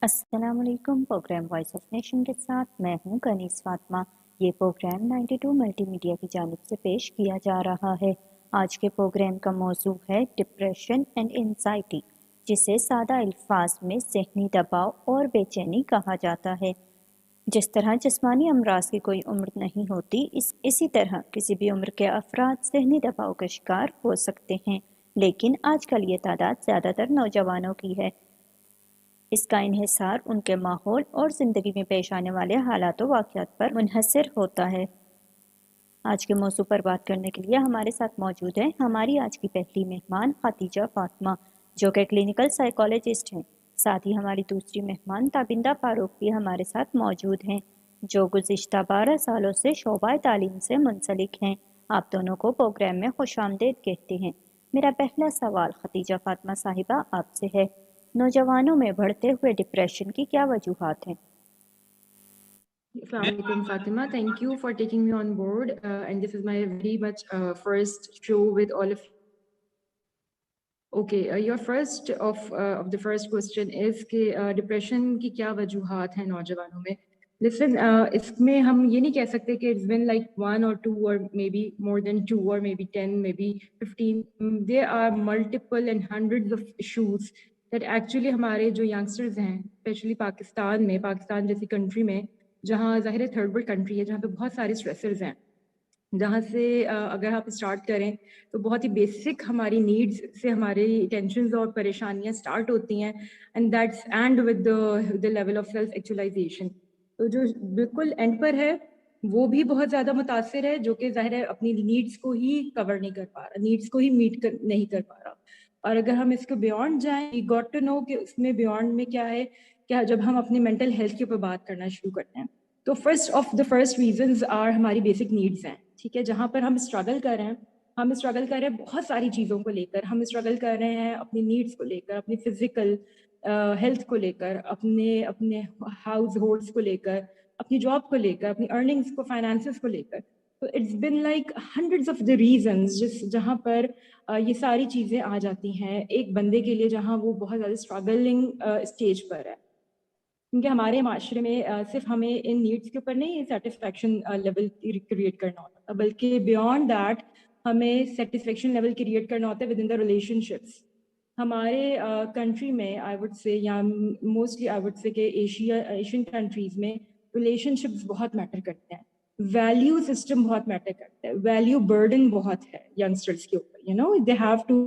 अस्सलामुअलैकुम। Programme voice of nation के साथ मैं हूं कनीस फातिमा। ये प्रोग्राम 92 मल्टीमीडिया की जानिब से पेश किया जा रहा है। आज के प्रोग्राम का मौजू है डिप्रेशन एंड एंजाइटी, जिसे सादा अल्फाज में ज़हनी दबाव और बेचैनी कहा जाता है। जिस तरह जिस्मानी अमराज की कोई उम्र नहीं होती, इसी तरह किसी भी उम्र के अफराद ज़हनी दबाव का शिकार हो सकते हैं, लेकिन आजकल ये तादाद ज़्यादातर नौजवानों की है। इसका इन्हिसार उनके माहौल और ज़िंदगी में पेश आने वाले हालात व वाक़यात पर मुनहसर होता है। आज के मौजू पर बात करने के लिए हमारे साथ मौजूद हैं हमारी आज की पहली मेहमान खदीजा फातिमा, जो कि क्लिनिकल साइकोलॉजिस्ट हैं। साथ ही हमारी दूसरी मेहमान ताबिंदा फारूक भी हमारे साथ मौजूद हैं, जो गुज़िश्ता 12 सालों से शोबा तालीम से मुंसलिक हैं। आप दोनों को प्रोग्राम में खुशामदीद कहते हैं। मेरा पहला सवाल खदीजा फातिमा साहिबा आपसे है, नौजवानों में बढ़ते हुए डिप्रेशन की क्या वजूहात हैं? Assalamualaikum Fatima, thank you for taking me on board and this is my very much first show with all of you. Okay, your first of the first question is कि depression की क्या वजूहात हैं नौजवानों में. Listen, इसमें हम ये नहीं कह सकते कि it's been like 1 or 2 or maybe more than 2 or maybe 10, maybe 15. There are multiple and hundreds of issues that actually हमारे जो youngsters हैं, especially पाकिस्तान जैसी country में, जहाँ ज़ाहिर है थर्ड वर्ल्ड कंट्री है, जहाँ पे बहुत सारे स्ट्रेसर्स हैं, जहाँ से अगर आप स्टार्ट करें तो बहुत ही बेसिक हमारी नीड्स से हमारी टेंशन्स और परेशानियाँ स्टार्ट होती हैं and that's end with the level of self actualisation. तो जो बिल्कुल एंड पर है वो भी बहुत ज़्यादा मुतासिर है, जो कि ज़ाहिर है अपनी नीड्स को ही कवर नहीं कर पा रहा, नीड्स को ही नहीं कर पा रहा. और अगर हम इसको बियॉन्ड जाएं, वी गॉट टू नो कि उसमें बियॉन्ड में क्या है. क्या जब हम अपनी मेंटल हेल्थ के ऊपर बात करना शुरू करते हैं तो फर्स्ट रीजंस आर हमारी बेसिक नीड्स हैं. ठीक है, जहाँ पर हम स्ट्रगल कर रहे हैं बहुत सारी चीज़ों को लेकर. हम स्ट्रगल कर रहे हैं अपनी नीड्स को लेकर, अपनी फिजिकल हेल्थ को लेकर, अपने हाउस होल्ड्स को लेकर, अपनी जॉब को लेकर, अपनी अर्निंग्स को, फाइनेंसेस को लेकर. तो it's been like hundreds of the reasons जहाँ पर ये सारी चीज़ें आ जाती हैं एक बंदे के लिए, जहाँ वो बहुत ज़्यादा स्ट्रगलिंग स्टेज पर है. क्योंकि हमारे माशरे में सिर्फ हमें इन नीड्स के ऊपर नहीं सेटिस्फैक्शन लेवल क्रिएट करना होता, बल्कि बियॉन्ड दैट हमें सेटिस्फैक्शन लेवल क्रिएट करना होता है विद इन द रिलेशनशिप्स. हमारे कंट्री में आई वुड से, या मोस्टली आई वुड से कि एशियन कंट्रीज में रिलेशनशिप्स बहुत मैटर करते हैं, वैल्यू सिस्टम बहुत मैटर करता है, वैल्यू बर्डन बहुत है यंगस्टर्स के ऊपर. You know, they have to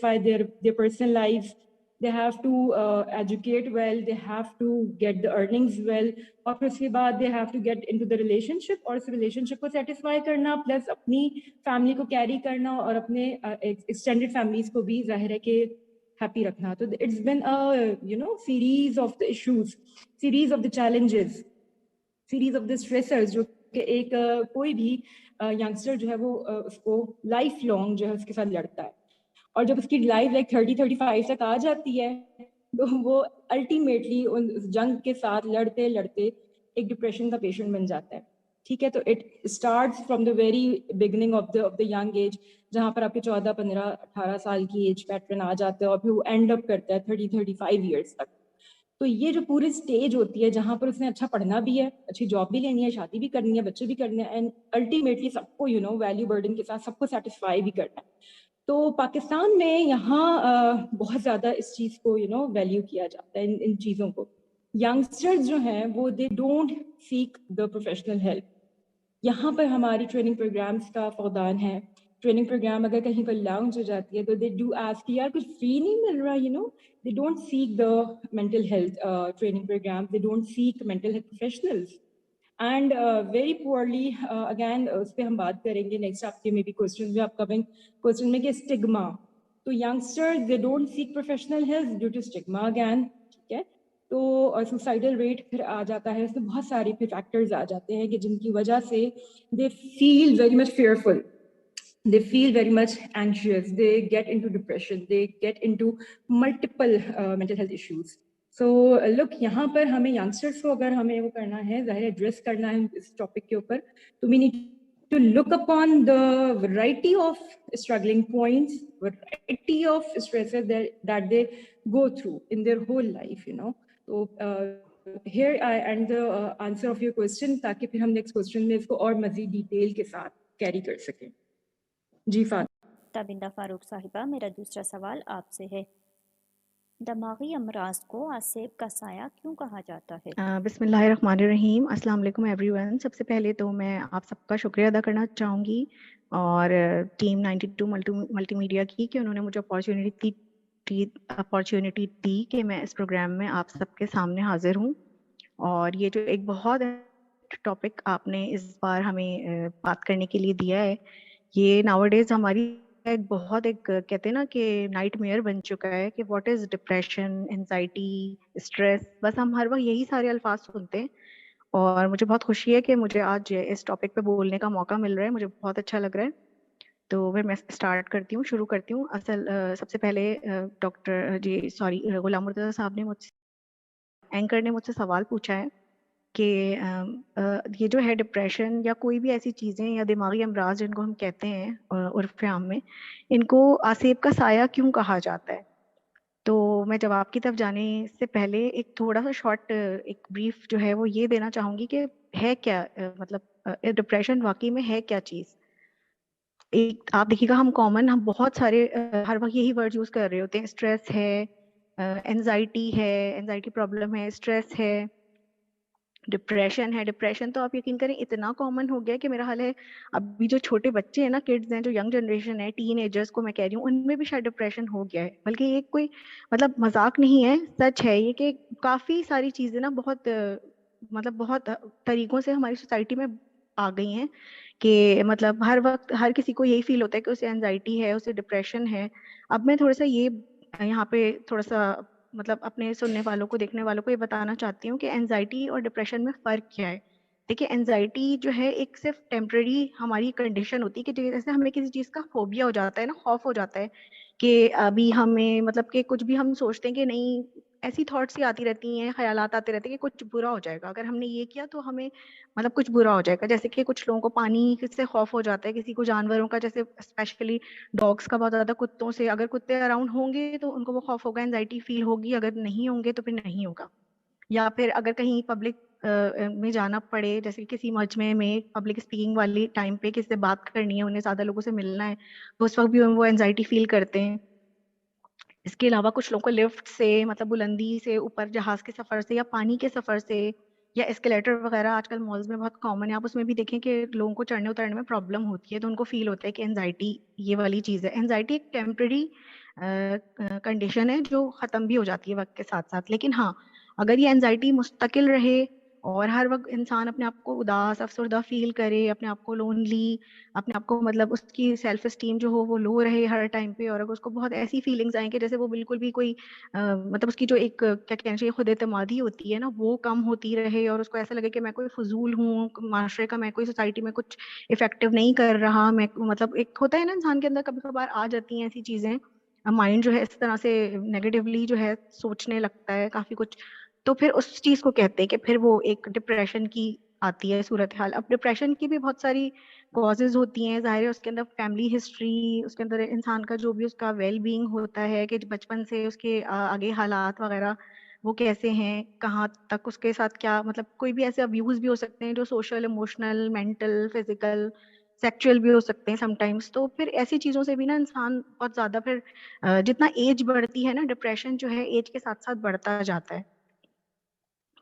find their personal life, they have to educate well, they have to get the earnings well, और फिर उसके बाद they have to get into the relationship, और उस relationship को satisfy करना, प्लस अपनी family को कैरी करना और अपने extended families को भी जाहिर है कि हैप्पी रखना. तो it's been a series of the issues, series of the challenges, series of the stressors, जो कि एक कोई भी यंगस्टर जो है वो उसको लाइफ लॉन्ग जो है उसके साथ लड़ता है. और जब उसकी लाइफ लाइक 30-35 तक आ जाती है तो वो अल्टीमेटली उन जंग के साथ लड़ते लड़ते एक डिप्रेशन का पेशेंट बन जाता है. ठीक है, तो it starts from the very beginning of the young age, जहाँ पर आपके 14-15-18 साल की एज पैटर्न आ जाते हैं और फिर वो एंड अप करता है 30-35 ईयर्स तक. तो ये जो पूरी स्टेज होती है जहाँ पर उसने अच्छा पढ़ना भी है, अच्छी जॉब भी लेनी है, शादी भी करनी है, बच्चे भी करने हैं, एंड अल्टीमेटली सबको वैल्यू बर्डन के साथ सबको सेटिस्फाई भी करना है. तो पाकिस्तान में यहाँ बहुत ज़्यादा इस चीज़ को वैल्यू किया जाता है, इन चीज़ों को. यंगस्टर्स जो हैं वो दे don't seek the professional help. यहाँ पर हमारी ट्रेनिंग प्रोग्राम्स का फौदान है. ट्रेनिंग प्रोग्राम अगर कहीं पर लॉन्च हो जाती है तो दे डू आस्क यार कुछ फ्री नहीं मिल रहा, they don't seek the mental health training programme, they don't seek mental health professionals. And very poorly again उस पर हम बात करेंगे नेक्स्ट आपके मे बी क्वेश्चन में, अपकमिंग क्वेश्चन में, कि स्टिग्मा. तो youngsters they don't seek professional help due to stigma again. ठीक है, तो सुसाइडल रेट फिर आ जाता है, इसमें बहुत सारे फिर फैक्टर्स आ जाते हैं कि जिनकी वजह से they feel very much fearful, they feel very much anxious, they get into depression, they get into multiple mental health issues. So look, यहाँ पर हमें youngsters को अगर हमें वो करना है, ज़ाहिर एड्रेस करना है इस टॉपिक के ऊपर, तो we need to look upon the variety of struggling points, variety of stresses that they go through in their whole life. तो here I end the answer of your question, ताकि फिर हम नेक्स्ट क्वेश्चन में इसको और मजीद detail के साथ carry कर सकें। जी फातिमा। तबिंदा फारूक साहिबा, मेरा दूसरा सवाल आपसे है, दिमागी अमराज को आसेब का साया क्यों कहा जाता है? बिस्मिल्लाहिर्रहमानिर्रहीम, अस्सलाम वालेकुम एवरीवन। सबसे पहले तो मैं आप सबका शुक्रिया अदा करना चाहूँगी और टीम 92 मल्टीमीडिया की कि उन्होंने मुझे अपॉर्चुनिटी दी कि मैं इस प्रोग्राम में आप सबके सामने हाजिर हूँ। और ये जो एक बहुत टॉपिक आपने इस बार हमें बात करने के लिए दिया है, ये नाउअडेज हमारी एक बहुत एक कहते हैं ना कि नाइटमेयर बन चुका है कि what is depression, anxiety, stress, बस हम हर वक्त यही सारे अल्फाज सुनते हैं। और मुझे बहुत खुशी है कि मुझे आज इस टॉपिक पे बोलने का मौका मिल रहा है, मुझे बहुत अच्छा लग रहा है। तो फिर मैं स्टार्ट करती हूँ, शुरू करती हूँ। सबसे पहले गुलाम मुर्तज़ा साहब ने मुझसे, एंकर ने मुझसे सवाल पूछा है कि ये जो है डिप्रेशन या कोई भी ऐसी चीज़ें या दिमागी अमराज जिनको हम कहते हैं उर्फ आम में, इनको आसेब का साया क्यों कहा जाता है। तो मैं जवाब की तरफ जाने से पहले एक थोड़ा सा शॉर्ट एक ब्रीफ जो है वो ये देना चाहूँगी कि है क्या मतलब डिप्रेशन वाकई में है क्या चीज़। एक आप देखिएगा, हम बहुत सारे हर वक्त यही वर्ड यूज़ कर रहे होते हैं, स्ट्रेस है, एंजाइटी है, एंजाइटी प्रॉब्लम है, स्ट्रेस है, डिप्रेशन है। डिप्रेशन तो आप यकीन करें इतना कॉमन हो गया कि मेरा हाल है अभी जो छोटे बच्चे हैं ना, किड्स हैं, जो यंग जनरेशन है, टीन एजर्स को मैं कह रही हूँ, उनमें भी शायद डिप्रेशन हो गया है। बल्कि ये कोई मतलब मजाक नहीं है, सच है ये कि काफी सारी चीजें ना बहुत मतलब बहुत तरीकों से हमारी सोसाइटी में आ गई हैं कि मतलब हर वक्त हर किसी को यही फील होता है कि उसे एंजाइटी है, उसे डिप्रेशन है। अब मैं थोड़ा सा ये यहाँ पे थोड़ा सा मतलब अपने सुनने वालों को, देखने वालों को ये बताना चाहती हूँ कि एंजाइटी और डिप्रेशन में फ़र्क क्या है। देखिए, एंजाइटी जो है एक सिर्फ टेम्पररी हमारी कंडीशन होती है कि जैसे हमें किसी चीज़ का फोबिया हो जाता है ना, खौफ हो जाता है कि अभी हमें मतलब कि कुछ भी हम सोचते हैं कि नहीं, ऐसी थॉट्स ही आती रहती हैं, ख्यालात आते रहते हैं कि कुछ बुरा हो जाएगा, अगर हमने ये किया तो हमें मतलब कुछ बुरा हो जाएगा। जैसे कि कुछ लोगों को पानी से खौफ हो जाता है, किसी को जानवरों का, जैसे स्पेशली डॉग्स का बहुत ज्यादा, कुत्तों से, अगर कुत्ते अराउंड होंगे तो उनको वो खौफ होगा, एंजाइटी फील होगी, अगर नहीं होंगे तो फिर नहीं होगा। या फिर अगर कहीं पब्लिक में जाना पड़े, जैसे किसी मजमे में पब्लिक स्पीकिंग वाली टाइम पे किसी से बात करनी है, उन्हें ज्यादा लोगों से मिलना है, तो उस वक्त भी वो एंजाइटी फील करते हैं। इसके अलावा कुछ लोगों को लिफ्ट से, मतलब बुलंदी से ऊपर जहाज के सफर से या पानी के सफर से या एस्केलेटर वगैरह आजकल मॉल्स में बहुत कॉमन है, आप उसमें भी देखें कि लोगों को चढ़ने उतरने में प्रॉब्लम होती है, तो उनको फील होता है कि एनजाइटी ये वाली चीज़ है। एनजाइटी एक टेम्पररी कंडीशन है जो ख़त्म भी हो जाती है वक्त के साथ साथ। लेकिन हाँ, अगर ये एनजाइटी मुस्तकिल रहे और हर वक्त इंसान अपने आप को उदास, अफसरदा फील करे, अपने आप को लोनली, अपने आप को मतलब उसकी सेल्फ स्टीम जो हो वो लो रहे हर टाइम पे, और अगर उसको बहुत ऐसी फीलिंग्स आए कि जैसे वो बिल्कुल भी कोई मतलब उसकी जो एक क्या कहना चाहिए खुद एतमादी होती है ना, वो कम होती रहे, और उसको ऐसा लगे कि मैं कोई फजूल हूँ, माशरे का मैं कोई सोसाइटी में कुछ इफेक्टिव नहीं कर रहा, मैं मतलब एक होता है ना इंसान के अंदर कभी कभार आ जाती हैं ऐसी चीजें, माइंड जो है इस तरह से नेगेटिवली जो है सोचने लगता है काफी कुछ, तो फिर उस चीज को कहते हैं कि फिर वो एक डिप्रेशन की आती है सूरत हाल। अब डिप्रेशन की भी बहुत सारी कॉजेज होती हैं, जाहिर है उसके अंदर फैमिली हिस्ट्री, उसके अंदर इंसान का जो भी उसका वेल बीइंग होता है कि बचपन से उसके आगे हालात वगैरह वो कैसे हैं, कहाँ तक उसके साथ क्या, मतलब कोई भी ऐसे अब्यूज भी हो सकते हैं जो social, emotional, mental, physical, sexual भी हो सकते हैं समटाइम्स। तो फिर ऐसी चीजों से भी ना इंसान बहुत ज्यादा फिर जितना एज बढ़ती है ना, डिप्रेशन जो है एज के साथ साथ बढ़ता जाता है।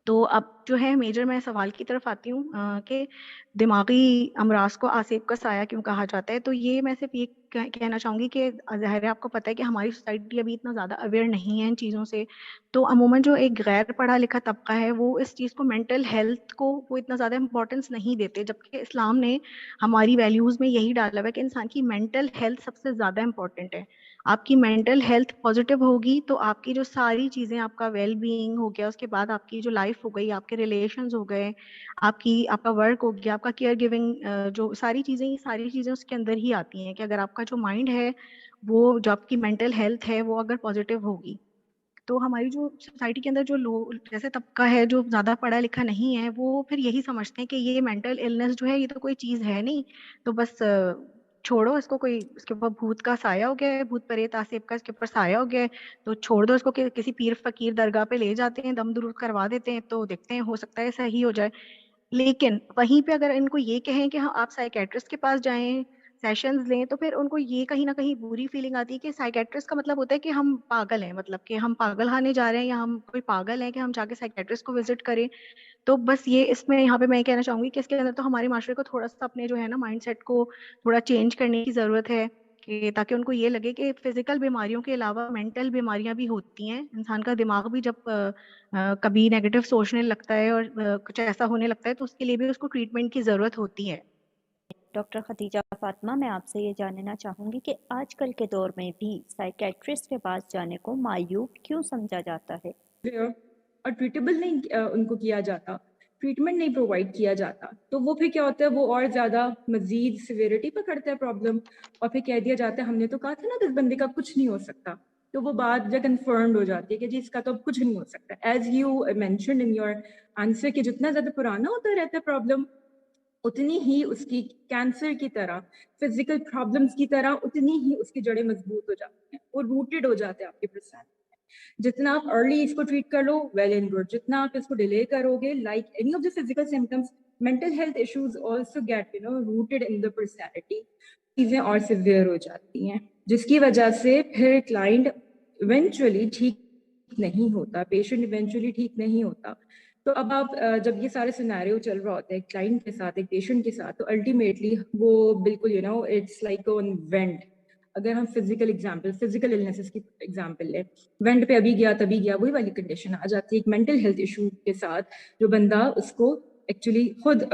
तो अब जो है मेजर मैं सवाल की तरफ आती हूँ कि दिमागी अमराज को आसेब का साया क्यों कहा जाता है। तो ये मैं सिर्फ ये कहना चाहूंगी कि ज़ाहिर है आपको पता है कि हमारी सोसाइटी अभी इतना ज़्यादा अवेयर नहीं है इन चीज़ों से। तो अमूमन जो एक गैर पढ़ा लिखा तबका है वो इस चीज़ को, मेंटल हेल्थ को वो इतना ज़्यादा इंपॉर्टेंस नहीं देते, जबकि इस्लाम ने हमारी वैल्यूज़ में यही डाला हुआ है कि इंसान की मेंटल हेल्थ सबसे ज़्यादा इंपॉर्टेंट है। आपकी मेंटल हेल्थ पॉजिटिव होगी तो आपकी जो सारी चीजें, आपका वेल बीइंग हो गया, उसके बाद आपकी जो लाइफ हो गई, आपके रिलेशंस हो गए, आपका वर्क हो गया, आपका केयर गिविंग, जो सारी चीजें, ये सारी चीजें उसके अंदर ही आती हैं कि अगर आपका जो माइंड है, वो जो आपकी मेंटल हेल्थ है वो अगर पॉजिटिव होगी। तो हमारी जो सोसाइटी के अंदर जो लोग, जैसे तबका है जो ज्यादा पढ़ा लिखा नहीं है, वो फिर यही समझते हैं कि ये मेंटल इलनेस जो है ये तो कोई चीज है नहीं, तो बस छोड़ो इसको, कोई इसके ऊपर भूत का साया हो गया है, भूत प्रेत आसिफ का इसके ऊपर साया हो गया है, तो छोड़ दो इसको, किसी पीर फकीर दरगाह पे ले जाते हैं, दम दुरूद करवा देते हैं, तो देखते हैं हो सकता है सही हो जाए। लेकिन वहीं पे अगर इनको ये कहें कि हाँ आप साइकेट्रिस्ट के पास जाएं, सेशंस लें, तो फिर उनको ये कहीं ना कहीं बुरी फीलिंग आती है कि साइकेट्रिस्ट का मतलब होता है कि हम पागल हैं, मतलब कि हम पागल खाने जा रहे हैं, या हम कोई पागल हैं कि हम जाके साइकेट्रिस्ट को विजिट करें। तो बस ये इसमें यहाँ पे मैं कहना चाहूंगी कि इसके अंदर तो हमारे माशरे को थोड़ा सा अपने जो है ना माइंडसेट को थोड़ा चेंज करने की जरूरत है, कि ताकि उनको ये लगे कि फिजिकल बीमारियों के अलावा मेंटल बीमारियां भी होती हैं। इंसान का दिमाग भी जब कभी नेगेटिव सोचने लगता है और कुछ ऐसा होने लगता है, तो उसके लिए भी उसको ट्रीटमेंट की जरूरत होती है। डॉक्टर खदीजा फातिमा, मैं आपसे ये जानना चाहूँगी कि आजकल के दौर में भी साइकेट्रिस्ट के पास जाने को मायूब क्यों समझा जाता है? और ट्रीटेबल नहीं उनको किया जाता, ट्रीटमेंट नहीं प्रोवाइड किया जाता, तो वो फिर क्या होता है, वो और ज़्यादा मजीद सिवियरिटी पकड़ता है प्रॉब्लम, और फिर कह दिया जाता है हमने तो कहा था ना कि इस बंदे का कुछ नहीं हो सकता, तो वो बात जब कन्फर्म्ड हो जाती है कि जी इसका तो अब कुछ नहीं हो सकता। As you mentioned in your answer कि जितना ज़्यादा पुराना होता रहता है प्रॉब्लम, उतनी ही उसकी कैंसर की तरह, फिजिकल प्रॉब्लम्स की तरह, उतनी ही उसकी जड़ें मजबूत हो जाती हैं, वो रूटेड हो जाते हैं आपके पर्सनैलिटी। जितना आप अर्ली इसको ट्रीट कर लो, वेल एंड गुड, जितना आप इसको डिले करोगे, like any of the physical symptoms, mental health issues also get rooted in the personality, चीजें और सिवियर हो जाती हैं, जिसकी वजह से फिर क्लाइंट इवेंचुअली ठीक नहीं होता, पेशेंट इवेंचुअली ठीक नहीं होता। तो अब आप जब ये सारे सिनेरियो चल रहा होता है क्लाइंट के साथ, एक पेशेंट के साथ, तो अल्टीमेटली वो बिल्कुल इट्स लाइक ऑन वेंट। अगर हम फिजिकल इलनेसेस की एग्जांपल लें, वेंट पे अभी गया तभी गया, वही वाली कंडीशन आ जाती है एक मेंटल हेल्थ इशू के साथ, जो बंदा उसको एक्चुअली खुद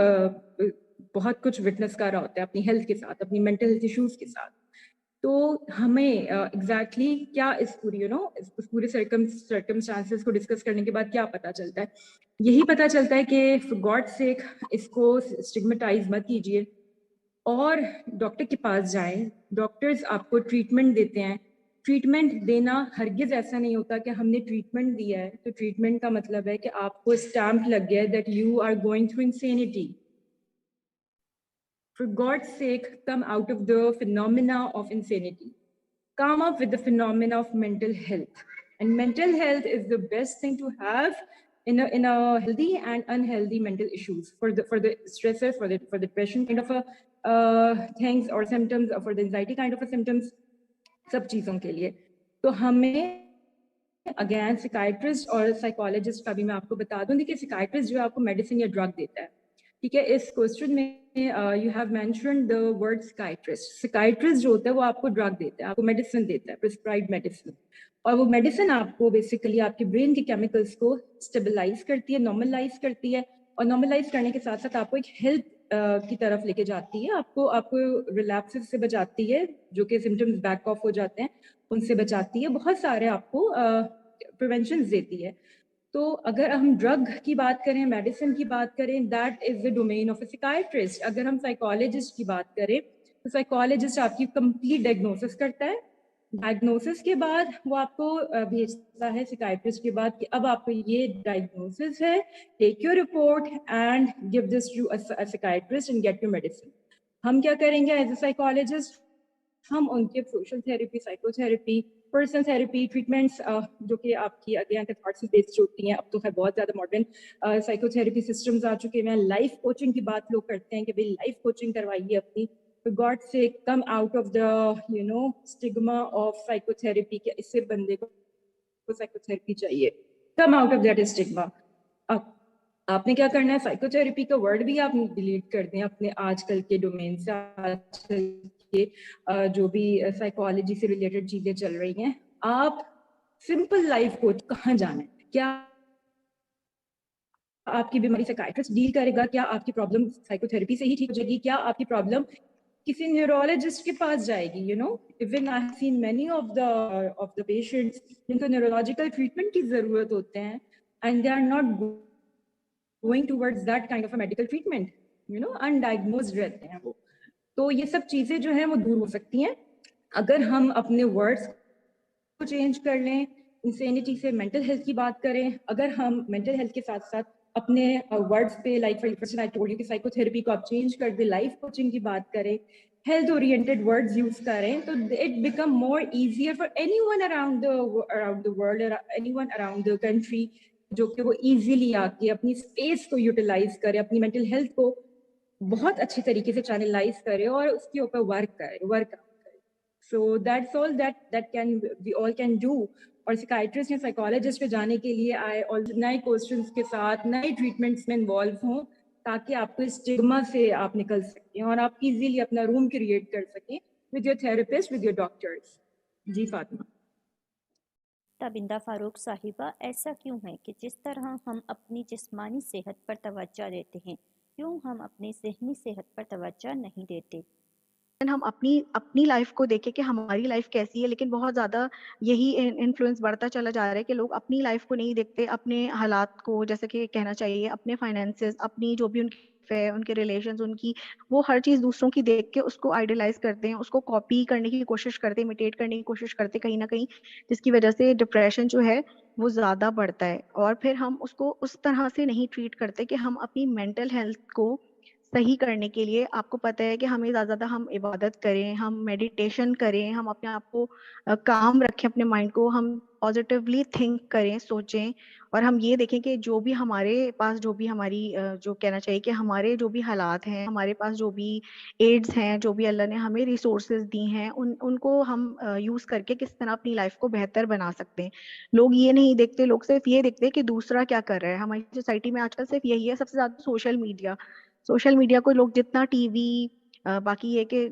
बहुत कुछ विटनेस कर रहा होता है अपनी हेल्थ के साथ, अपनी मेंटल हेल्थ इश्यूज के साथ। तो हमें एग्जैक्टली क्या इस पूरी इस पूरे सर्कमस्टांसेस को डिस्कस करने के बाद क्या पता चलता है? यही पता चलता है कि फॉर गॉड सेक इसको स्टिग्मेटाइज मत कीजिए और डॉक्टर के पास जाएं। डॉक्टर्स आपको ट्रीटमेंट देते हैं। ट्रीटमेंट देना हरगिज ऐसा नहीं होता कि हमने ट्रीटमेंट दिया है तो ट्रीटमेंट का मतलब है कि आपको स्टैम्प लग गया है that you are going through insanity. For God's sake, come out of the phenomena of insanity. Come up with the phenomena of mental health. And mental health is the best thing to have in a healthy and unhealthy mental issues, for the stressors, for the depression kind of a things or symptoms, or for the anxiety kind of a symptoms, सब चीज़ों के लिए। तो हमें again psychiatrist और psychologist का भी मैं आपको बता दूं, देखिए साइकाइट्रिस्ट जो है आपको मेडिसिन या ड्रग देता है, ठीक है। इस क्वेश्चन में you have mentioned the word psychiatrist. Psychiatrist जो होता है वो आपको ड्रग देता है, आपको मेडिसिन देता है, प्रिस्क्राइब्ड मेडिसिन, और वो मेडिसिन आपको बेसिकली आपके ब्रेन के केमिकल्स को स्टेबलाइज करती है, नॉर्मलाइज करती है, और नॉर्मलाइज करने के साथ साथ आपको एक हेल्थ की तरफ लेके जाती है, आपको रिलैप्सेस से बचाती है, जो कि सिम्टम्स बैक ऑफ हो जाते हैं उनसे बचाती है, बहुत सारे आपको प्रिवेंशन देती है। तो अगर हम ड्रग की बात करें, मेडिसिन की बात करें, that is the domain of a psychiatrist. अगर हम साइकोलॉजिस्ट की बात करें तो साइकोलॉजिस्ट आपकी कंप्लीट डायग्नोसिस करता है। डायग्नोसिस के बाद वो आपको भेजता है साइकाइट्रिस्ट के बाद कि अब आपको ये डायग्नोसिस है, take your report and give this to a psychiatrist and get your medicine. हम क्या करेंगे एज अ साइकोलॉजिस्ट? हम उनके social therapy, psychotherapy, personal therapy treatments जो कि आपकी अगेन कैथार्सिस बेस्ड होती हैं, अब तो है बहुत ज़्यादा मॉडर्न साइकोथेरेपी सिस्टम्स आ चुके हैं। लाइफ कोचिंग की बात लोग करते हैं कि भाई लाइफ कोचिंग करवाइए अपनी, for God's sake come out of the stigma of psychotherapy कि इससे बंदे को साइकोथेरेपी चाहिए, come out of that stigma। अब आपने क्या करना है, साइकोथेरेपी का वर्ड भी आप डिलीट कर दें अपने आजकल के डोमेन से, आजकल के जो भी साइकोलॉजी से रिलेटेड चीजें चल रही हैं। आप सिंपल लाइफ कोच कहाँ जाना है? क्या आपकी बीमारी साइकाइट्रिस्ट डील करेगा? क्या आपकी प्रॉब्लम साइकोथेरेपी से ही ठीक हो जाएगी? क्या आपकी प्रॉब्लम किसी न्यूरोलॉजिस्ट के पास जाएगी? Even I have seen many of the patients जिनको न्यूरोलॉजिकल ट्रीटमेंट की जरूरत होते हैं and they are not going towards that kind of a medical treatment, undiagnosed रहते हैं वो। तो ये सब चीजें जो हैं वो दूर हो सकती हैं अगर हम अपने वर्ड्स को चेंज कर लें, इंसेनिटी से मेंटल हेल्थ की बात करें। अगर हम मेंटल हेल्थ के साथ साथ अपने वर्ड्स पे, like for person I told you कि साइकोथेरेपी को आप चेंज कर दे, लाइफ कोचिंग की बात करें, health oriented words use करें तो it become more easier for anyone around the world or anyone around the country जो कि वो easily आके अपनी space को utilize करे, अपनी mental health को बहुत अच्छी तरीके से channelize करे और उसके ऊपर work करे. So that's all that we all can do. और psychiatrist या psychologist पे जाने के लिए नए क्वेश्चंस के साथ नए ट्रीटमेंट्स में इन्वॉल्व हों ताकि आपको इस स्टिग्मा से आप निकल सकें और आप इजीली अपना रूम क्रिएट कर सकें with your therapist, with your doctors. जी फातिमा. तबिंदा फारूक साहिबा, ऐसा क्यों है कि जिस तरह हम अपनी जिस्मानी सेहत पर तवज्जो देते हैं, क्यों हम अपनी ज़हनी सेहत पर तवज्जो नहीं देते? हम अपनी लाइफ को देखें कि हमारी लाइफ कैसी है, लेकिन बहुत ज़्यादा यही इन्फ्लुएंस बढ़ता चला जा रहा है कि लोग अपनी लाइफ को नहीं देखते, अपने हालात को, जैसे कि कहना चाहिए अपने फाइनेंसेस, अपनी जो भी उनकी है, उनके रिलेशंस, उनकी वो हर चीज़ दूसरों की देख के उसको आइडलाइज करते हैं, उसको कॉपी करने की कोशिश करते हैं, इमिटेट करने की कोशिश करते हैं कहीं ना कहीं, जिसकी वजह से डिप्रेशन जो है वो ज़्यादा बढ़ता है. और फिर हम उसको उस तरह से नहीं ट्रीट करते कि हम अपनी मेंटल हेल्थ को सही करने के लिए, आपको पता है कि हमें ज़्यादा हम इबादत करें, हम मेडिटेशन करें, हम अपने आप को काम रखें, अपने माइंड को हम पॉजिटिवली थिंक करें, सोचें, और हम ये देखें कि जो भी हमारे पास, जो भी हमारी जो कहना चाहिए कि हमारे जो भी हालात हैं, हमारे पास जो भी एड्स हैं, जो भी अल्लाह ने हमें रिसोर्सेज दी हैं, उनको हम यूज़ करके किस तरह अपनी लाइफ को बेहतर बना सकते हैं. लोग ये नहीं देखते, लोग सिर्फ ये देखते हैं कि दूसरा क्या कर रहा है. हमारी सोसाइटी में आजकल सिर्फ यही है, सबसे ज़्यादा सोशल मीडिया को लोग जितना टीवी, बाकी ये कि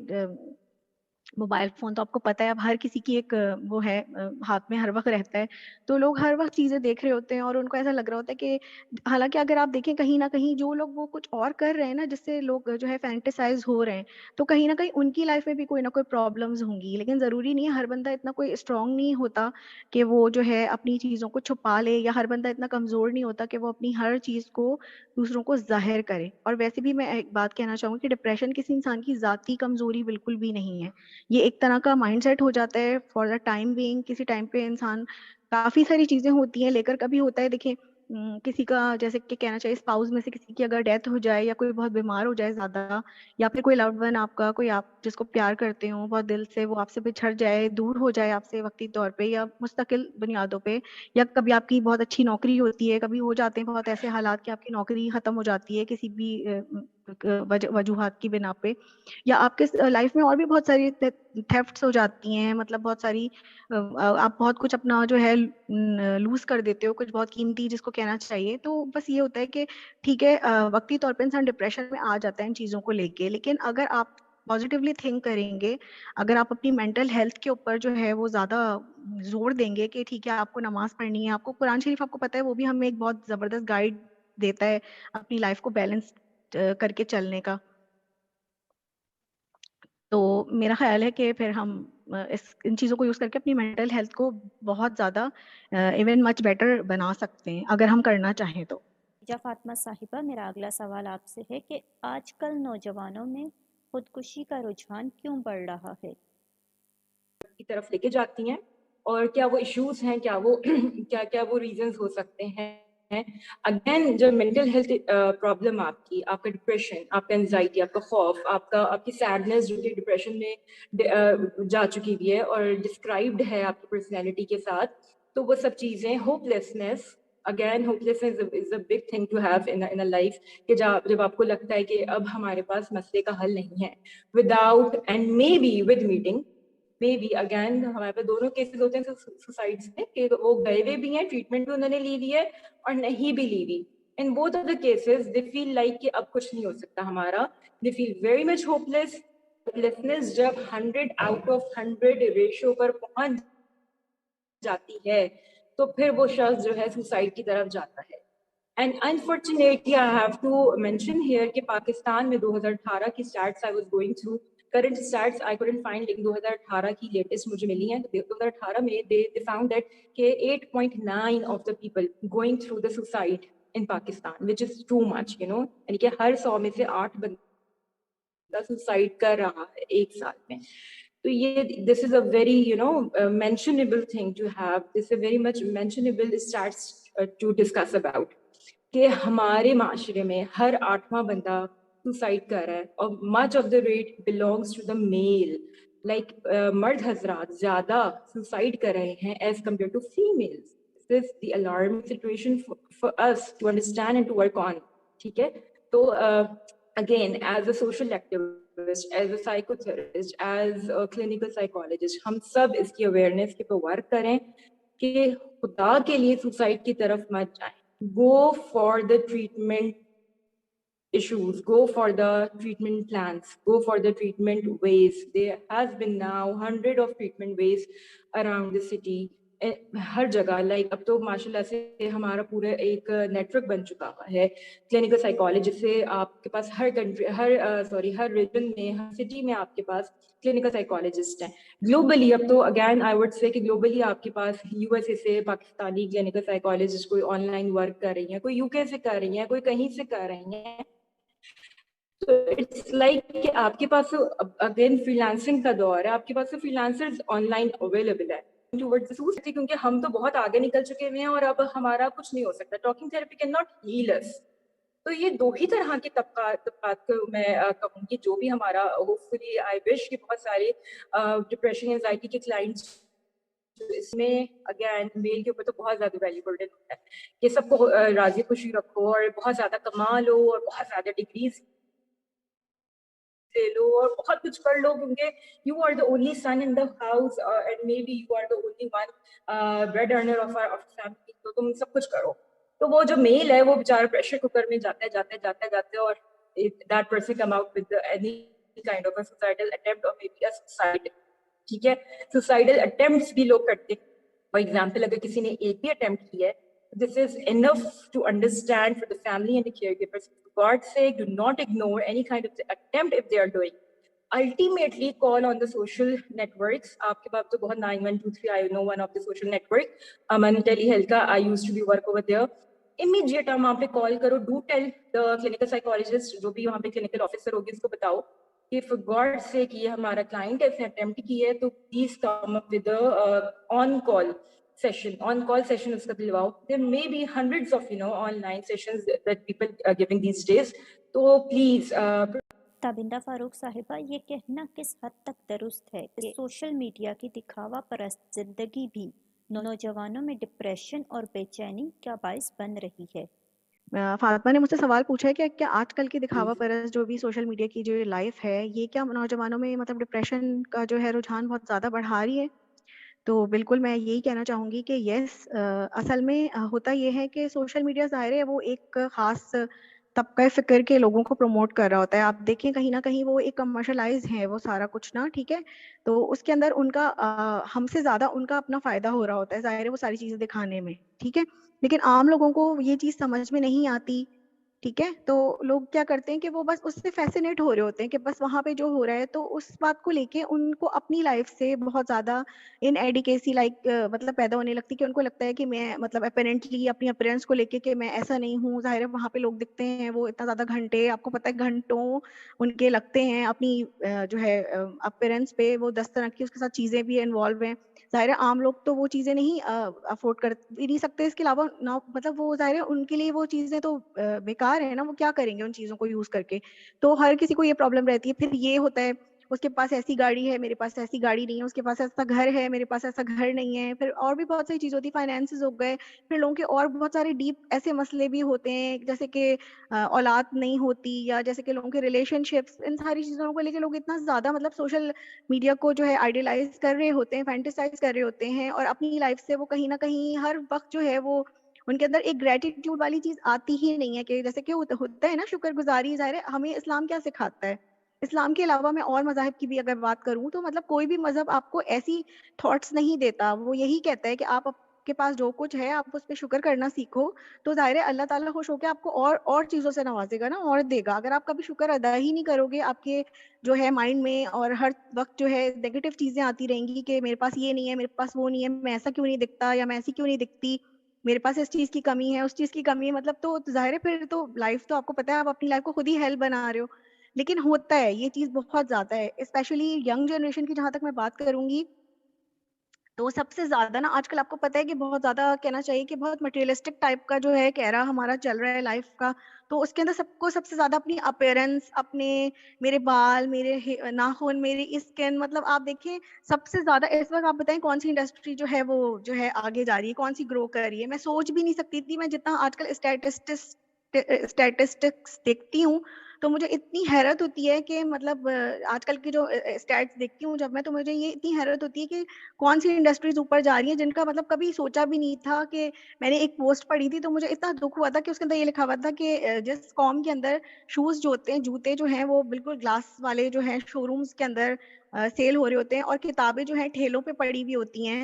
मोबाइल फोन तो आपको पता है अब हर किसी की एक वो है, हाथ में हर वक्त रहता है, तो लोग हर वक्त चीजें देख रहे होते हैं और उनको ऐसा लग रहा होता है कि, हालांकि अगर आप देखें कहीं ना कहीं जो लोग वो कुछ और कर रहे हैं ना, जिससे लोग जो है फैंटेसाइज हो रहे हैं, तो कहीं ना कहीं उनकी लाइफ में भी कोई ना कोई प्रॉब्लम्स होंगी. लेकिन जरूरी नहीं है, हर बंदा इतना कोई स्ट्रांग नहीं होता कि वो जो है अपनी चीजों को छुपा ले, या हर बंदा इतना कमजोर नहीं होता कि वो अपनी हर चीज को दूसरों को जाहिर करे. और वैसे भी मैं एक बात कहना चाहूंगी कि डिप्रेशन किसी इंसान की जाती कमजोरी बिल्कुल भी नहीं है. ये एक तरह का माइंडसेट हो जाता है फॉर द टाइम बीइंग. किसी टाइम पे इंसान काफी सारी चीजें होती हैं लेकर, कभी होता है देखिए, किसी का जैसे कि कहना चाहिए स्पाउस में से किसी की अगर डेथ हो जाए, या कोई बहुत बीमार हो जाए ज्यादा, या फिर कोई लव्ड वन आपका, कोई आप जिसको प्यार करते हो बहुत दिल से, वो आपसे बिछड़ जाए, दूर हो जाए आपसे वक्ती तौर पे या मुस्तकिल बुनियादों पे, या कभी आपकी बहुत अच्छी नौकरी होती है, कभी हो जाते हैं बहुत ऐसे हालात कि आपकी नौकरी खत्म हो जाती है किसी भी वजूहात की बिना पे, या आपके लाइफ में और भी बहुत सारी थेफ्ट्स हो जाती हैं, मतलब बहुत सारी आप बहुत कुछ अपना जो है लूज कर देते हो, कुछ बहुत कीमती जिसको कहना चाहिए. तो बस ये होता है कि ठीक है, वक्ती तौर पे इंसान डिप्रेशन में आ जाता है इन चीजों को लेके, लेकिन अगर आप पॉजिटिवली थिंक करेंगे, अगर आप अपनी मेंटल हेल्थ के ऊपर जो है वो ज्यादा जोर देंगे कि ठीक है आपको नमाज पढ़नी है, आपको कुरान शरीफ, आपको पता है वो भी हमें एक बहुत जबरदस्त गाइड देता है अपनी लाइफ को बैलेंस करके चलने का. तो मेरा ख्याल है कि फिर हम इन चीज़ों को यूज़ करके अपनी मेंटल हेल्थ को बहुत ज़्यादा इवन मच बेटर बना सकते हैं अगर हम करना चाहें तो. जा फातिमा साहिबा, मेरा अगला सवाल आपसे है कि आजकल नौजवानों में खुदकुशी का रुझान क्यों बढ़ रहा है? की तरफ लेके जाती हैं और क्या वो इश्यूज हैं, क्या वो क्या क्या वो रीजंस हो सकते हैं. अगेन जब मेंटल हेल्थ प्रॉब्लम आपका डिप्रेशन, आपका एंजाइटी, आपका खौफ, आपकी सैडनेस जो कि डिप्रेशन में जा चुकी हुई है और डिस्क्राइब्ड है आपकी पर्सनैलिटी के साथ, तो वो सब चीज़ें, hopelessness, again hopelessness is a big thing to have in a life, कि जब आपको लगता है कि अब हमारे पास मसले का हल नहीं है, without and may be with meeting, may be again हमारे पास दोनों केसेस होते हैं सुसाइड्स में कि वो गए हुए भी हैं, ट्रीटमेंट भी उन्होंने ली हुई है और नहीं भी ली हुई. In both of the cases they feel like कि अब कुछ नहीं हो सकता हमारा. They feel very much hopelessness जब 100 आउट ऑफ 100 रेशियो पर पहुंच जाती है तो फिर वो शख्स जो है सुसाइड की तरफ जाता है. And unfortunately, I have to mention here कि पाकिस्तान में 2018 की stats I was going through, current stats I couldn't find, लेकिन 2018 की latest मुझे मिली हैं. 2018 में they found that कि 8.9 of the people going through the suicide in Pakistan, which is too much, you know. यानी कि हर 100 में से 8 बंदा suicide कर रहा है एक साल में. तो ये this is a very mentionable thing to have. This is a very much mentionable stats to discuss about. कि हमारे माशरे में हर 8वां बंदा सुसाइड कर रहा है और much of the rate belongs to the male, like मर्द हजरात ज़्यादा सुसाइड कर रहे हैं as compare to females. This is the alarming situation for us to understand and to work on. ठीक है, तो again as a social activist, as a psychotherapist, as a clinical psychologist, हम सब इसकी अवेयरनेस के ऊपर वर्क करें कि खुदा के लिए सुसाइड की तरफ मत जाएं. Go for the treatment issues, go for the treatment plans, go for the treatment ways. There has been now 100 of treatment ways around the city. हर जगह लाइक अब तो माशाल्लाह से हमारा पूरा एक नेटवर्क बन चुका हुआ है क्लिनिकल साइकोलॉजिस्ट से. आपके पास हर कंट्री, हर रीजन में, हर सिटी में आपके पास क्लिनिकल साइकोलॉजिस्ट हैं. ग्लोबली अब तो अगैन आई वुड से कि ग्लोबली आपके पास यूएसए से पाकिस्तानी क्लिनिकल साइकोलॉजिस्ट कोई ऑनलाइन वर्क कर रही हैं, कोई यूके से कर रही हैं, कोई कहीं से कर रही हैं. तो इट्स लाइक कि आपके पास अगेन फ्रीलांसिंग का दौर है, आपके पास फ्रीलांसर्स ऑनलाइन अवेलेबल है टुवर्ड्स सूसाइड, क्योंकि हम तो बहुत आगे निकल चुके हुए हैं और अब हमारा कुछ नहीं हो सकता. Talking therapy can not heal us. तो ये दो ही तरह के तबकात को मैं कहूँगी, जो भी हमारा होपफुली आई विश कि बहुत सारे डिप्रेशन एंजाइटी के क्लाइंट्स इसमें अगेन मेल के ऊपर तो बहुत ज्यादा वैल्यू बर्डन होता है कि सबको राजी खुशी रखो और बहुत ज्यादा कमा लो और बहुत ज्यादा डिग्रीज ले लो और बहुत कुछ कर लो, क्योंकि you are the only son in the house and maybe you are the only one bread earner of family, तो तुम सब कुछ करो. तो वो जो मेल है वो बेचारा प्रेशर कुकर में जाते और that person come out with any kind of a suicidal attempt और मे बी अ सुसाइड. ठीक है, सुसाइडल अटेम्प्ट्स भी लोग करते हैं. फॉर एग्जाम्पल अगर किसी ने एक भी अटेम्प्ट किया है, this is enough to understand for the family and the caregivers. For God's sake, do not ignore any kind of attempt if they are doing. Ultimately, call on the social networks. आपके पास तो बहुत 9123, I know one of the social network. Aman Telehealth का, I used to be work over there. Immediate आप वहाँ पे call करो. Do tell the clinical psychologist, जो भी वहाँ पे clinical officer होगी, उसको बताओ कि for God's sake ये हमारा client है, इसने attempt की है, तो please come up with a on-call session उसका दिलवाओ. There may be hundreds of online sessions that people are giving these days. तो please ताबिंदा फारूक साहिबा, ये कहना किस हद तक दुरुस्त है कि सोशल मीडिया की दिखावा परस्त जिंदगी भी नौजवानों में डिप्रेशन और बेचैनी क्या बाइस बन रही है? फातिमा ने मुझसे सवाल पूछा है कि क्या आजकल की दिखावा परस्त जो भी सोशल मीडिया की जो लाइफ है, ये क्या नौजवानों में मतलब डिप्रेशन का जो है रुझान बहुत ज़्यादा बढ़ा रही है? तो बिल्कुल मैं यही कहना चाहूँगी कि यस, असल में होता ये है कि सोशल मीडिया ज़ाहिर है वो एक ख़ास तबका फ़िक्र के लोगों को प्रमोट कर रहा होता है. आप देखें कहीं न कहीं वो एक कमर्शियलाइज़ है वो सारा कुछ ना, ठीक है? तो उसके अंदर उनका हमसे ज़्यादा उनका अपना फ़ायदा हो रहा होता है, ज़ाहिर है वो सारी चीज़ें दिखाने में, ठीक है? लेकिन आम लोगों को ये चीज़ समझ में नहीं आती, ठीक है? तो लोग क्या करते हैं कि वो बस उससे फ़ैसिनेट हो रहे होते हैं कि बस वहाँ पे जो हो रहा है, तो उस बात को लेके उनको अपनी लाइफ़ से बहुत ज़्यादा इनएडिकेसी मतलब पैदा होने लगती है कि उनको लगता है कि मैं मतलब अपैरेंटली अपनी अपीयरेंस को लेके कि मैं ऐसा नहीं हूँ. ज़ाहिर है वहाँ पे लोग दिखते हैं, वो इतना ज़्यादा घंटे, आपको पता है घंटों उनके लगते हैं अपनी जो है अपीयरेंस पे, वो 10 तरह की उसके साथ चीज़ें भी इन्वॉल्व हैं. ज़ाहिर है आम लोग तो वो चीज़ें नहीं अफ़ोर्ड कर भी नहीं सकते. इसके अलावा ना मतलब वो ज़ाहिर है उनके लिए वो चीज़ें तो बेकार है ना, वो क्या करेंगे उन चीज़ों को यूज़ करके. तो हर किसी को ये प्रॉब्लम रहती है. फिर ये होता है उसके पास ऐसी गाड़ी है, मेरे पास ऐसी गाड़ी नहीं है, उसके पास ऐसा घर है, मेरे पास ऐसा घर नहीं है. फिर और भी बहुत सारी चीज़ होती है, फाइनेंसेस हो गए. फिर लोगों के और बहुत सारे डीप ऐसे मसले भी होते हैं, जैसे कि औलाद नहीं होती, या जैसे कि लोगों के रिलेशनशिप्स, इन सारी चीज़ों को लेके लोग इतना ज़्यादा मतलब सोशल मीडिया को जो है आइडियलाइज कर रहे होते हैं, फैंटेसाइज कर रहे होते हैं, और अपनी लाइफ से वो कहीं ना कहीं हर वक्त जो है वो उनके अंदर एक ग्रेटिट्यूड वाली चीज आती ही नहीं है कि जैसे कि होता है ना शुक्रगुजारी. ज़ाहिर है हमें इस्लाम क्या सिखाता है. इस्लाम के अलावा मैं और मज़ाहिब की भी अगर बात करूं तो मतलब कोई भी मज़हब आपको ऐसी थॉट्स नहीं देता. वो यही कहता है कि आप आपके पास जो कुछ है आप उस पर शुक्र करना सीखो, तो ज़ाहिर है अल्लाह ताला खुश होकर आपको और चीज़ों से नवाजेगा ना, और देगा. अगर आप कभी शुक्र अदा ही नहीं करोगे, आपके जो है माइंड में और हर वक्त जो है नेगेटिव चीज़ें आती रहेंगी कि मेरे पास ये नहीं है, मेरे पास वो नहीं है, मैं ऐसा क्यों नहीं दिखता, या मैं ऐसी क्यों नहीं दिखती, मेरे पास इस चीज़ की कमी है, उस चीज़ की कमी है, मतलब तो ज़ाहिर है फिर तो लाइफ तो आपको पता है आप अपनी लाइफ को खुद ही हेल बना रहे हो. लेकिन होता है ये चीज़ बहुत ज़्यादा है, स्पेशली यंग जनरेशन की जहाँ तक मैं बात करूँगी, तो सबसे ज़्यादा ना आजकल आपको पता है कि बहुत ज़्यादा कहना चाहिए कि बहुत मटेरियलिस्टिक टाइप का जो है कहरा हमारा चल रहा है लाइफ का. तो उसके अंदर सबको सबसे ज्यादा अपनी अपीयरेंस, अपने मेरे बाल, मेरे नाखून, मेरी स्किन, मतलब आप देखिए सबसे ज्यादा इस वक्त आप बताएं कौन सी इंडस्ट्री जो है वो जो है आगे जा रही है, कौन सी ग्रो कर रही है। मैं सोच भी नहीं सकती थी, मैं जितना आजकल स्टैटिस्टिक्स देखती हूँ तो मुझे इतनी हैरत होती है कि मतलब आजकल की जो स्टैट्स देखती हूँ जब मैं, तो मुझे ये इतनी हैरत होती है कि कौन सी इंडस्ट्रीज ऊपर जा रही है जिनका मतलब कभी सोचा भी नहीं था। कि मैंने एक पोस्ट पढ़ी थी तो मुझे इतना दुख हुआ था कि उसके अंदर ये लिखा हुआ था कि जिस कॉम के अंदर शूज जो होते हैं, जूते जो हैं वो बिल्कुल ग्लास वाले जो हैं शोरूम्स के अंदर सेल हो रहे होते हैं, और किताबें जो हैं ठेलों पे पड़ी हुई होती हैं,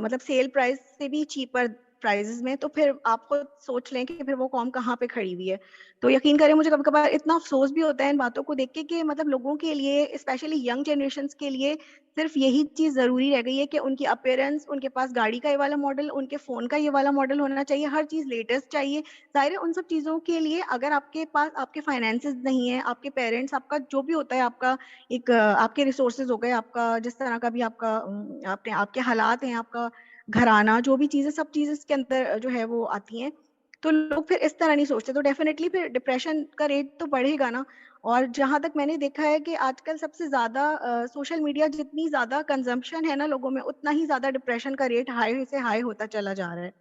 मतलब सेल प्राइस से भी चीपर प्राइजेस में, तो फिर आपको सोच लें कि फिर वो कॉम कहाँ पे खड़ी हुई है। तो यकीन करें मुझे कभी कभार इतना अफसोस भी होता है इन बातों को देख के कि मतलब लोगों के लिए, स्पेशली यंग जनरेशन के लिए सिर्फ यही चीज जरूरी रह गई है कि उनकी अपीयरेंस, उनके पास गाड़ी का ये वाला मॉडल, उनके फोन का ये वाला मॉडल होना चाहिए, हर चीज लेटेस्ट चाहिए। जाहिर है उन सब चीजों के लिए अगर आपके पास आपके फाइनेंसेस नहीं है, आपके पेरेंट्स, आपका जो भी होता है, आपका एक आपके रिसोर्सेज हो गए, आपका जिस तरह का भी आपका आपने आपके हालात हैं, आपका घराना, जो भी चीजें, सब चीजें इसके अंदर जो है वो आती हैं, तो लोग फिर इस तरह नहीं सोचते, तो डेफिनेटली फिर डिप्रेशन का रेट तो बढ़ेगा ना। और जहां तक मैंने देखा है कि आजकल सबसे ज्यादा सोशल मीडिया, जितनी ज्यादा कंजम्पशन है ना लोगों में, उतना ही ज्यादा डिप्रेशन का रेट हाई से हाई होता चला जा रहा है।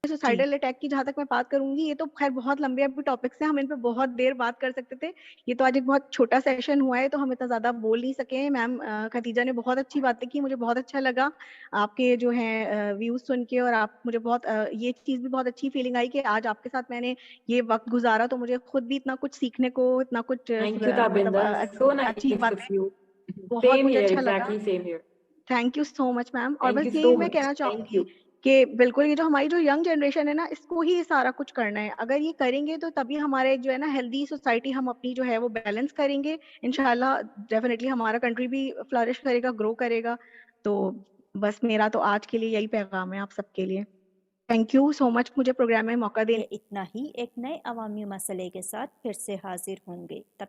जी। सुसाइडल अटैक की जहां तक मैं बात करूंगी, ये तो खैर बहुत लंबे अभी टॉपिक्स हैं, हम इन पे बहुत देर बात कर सकते थे। ये तो आज एक बहुत छोटा सेशन हुआ है तो हम इतना ज्यादा बोल नहीं सके। मैम खतीजा ने बहुत अच्छी बातें की, मुझे बहुत अच्छा लगा आपके जो है व्यूज सुन के, और आप मुझे बहुत ये चीज भी बहुत अच्छी फीलिंग आई कि आज आपके साथ मैंने ये वक्त गुजारा, तो मुझे खुद भी इतना कुछ सीखने को, इतना कुछ Thank you, मतलब Tabinder. So अच्छी nice of बातें, you. बहुत Same मुझे here, अच्छा लगा। exactly same here. Thank you so much ma'am. और Thank बस you यही so मैं much. कहना Thank चाहूंगी you. कि बिल्कुल ये जो हमारी जो यंग जनरेशन है ना, इसको ही ये सारा कुछ करना है। अगर ये करेंगे तो तभी हमारे जो है ना हेल्दी सोसाइटी हम अपनी जो है वो बैलेंस करेंगे इंशाल्लाह। डेफिनेटली हमारा कंट्री भी फ्लरिश करेगा, ग्रो करेगा। तो बस मेरा तो आज के लिए यही पैगाम है आप सबके लिए। थैंक यू सो मच मुझे प्रोग्राम में मौका देने। ये इतना ही, एक नए अवामी मसले के साथ फिर से हाजिर होंगे। तब